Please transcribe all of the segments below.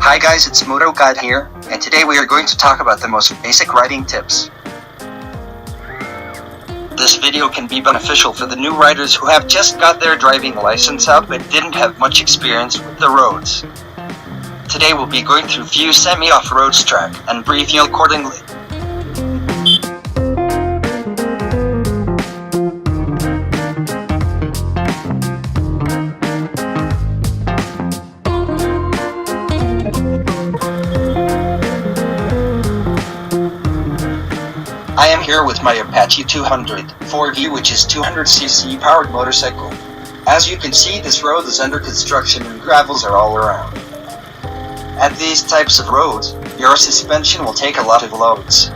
Hi guys, it's Moto Guide here, and today we are going to talk about the most basic riding tips. This video can be beneficial for the new riders who have just got their driving license out but didn't have much experience with the roads. Today we'll be going through few semi-off-road track and brief you accordingly. I am here with my Apache 200 4V, which is 200cc powered motorcycle. As you can see, this road is under construction and gravels are all around. At these types of roads, your suspension will take a lot of loads.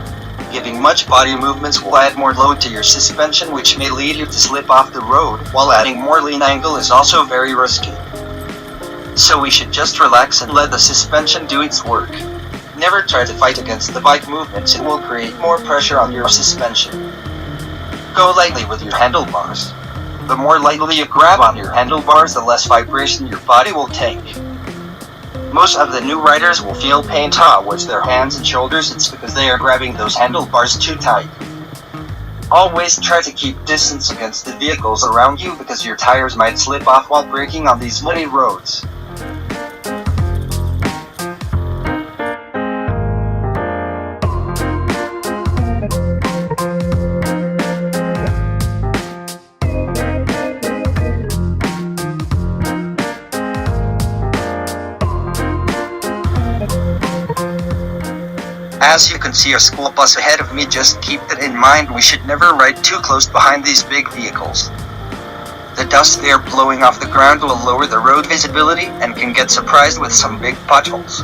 Giving much body movements will add more load to your suspension, which may lead you to slip off the road, while adding more lean angle is also very risky. So we should just relax and let the suspension do its work. Never try to fight against the bike movements, it will create more pressure on your suspension. Go lightly with your handlebars. The more lightly you grab on your handlebars, the less vibration your body will take. Most of the new riders will feel pain towards their hands and shoulders. It's because they are grabbing those handlebars too tight. Always try to keep distance against the vehicles around you because your tires might slip off while braking on these muddy roads. As you can see a school bus ahead of me, just keep that in mind. We should never ride too close behind these big vehicles. The dust they are blowing off the ground will lower the road visibility and can get surprised with some big potholes.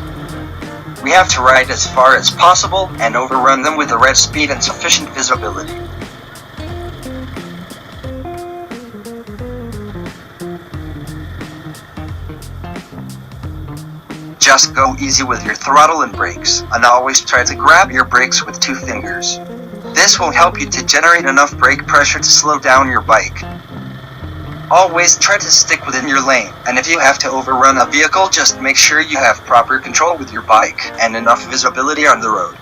We have to ride as far as possible and overrun them with the right speed and sufficient visibility. Just go easy with your throttle and brakes, and always try to grab your brakes with 2 fingers. This will help you to generate enough brake pressure to slow down your bike. Always try to stick within your lane, and if you have to overrun a vehicle, just make sure you have proper control with your bike and enough visibility on the road.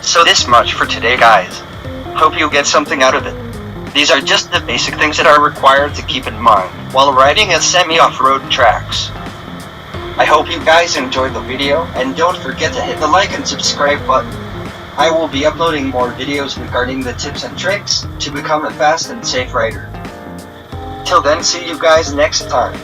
So this much for today guys. Hope you get something out of it. These are just the basic things that are required to keep in mind while riding at semi-off-road tracks. I hope you guys enjoyed the video, and don't forget to hit the like and subscribe button. I will be uploading more videos regarding the tips and tricks to become a fast and safe rider. Till then, see you guys next time.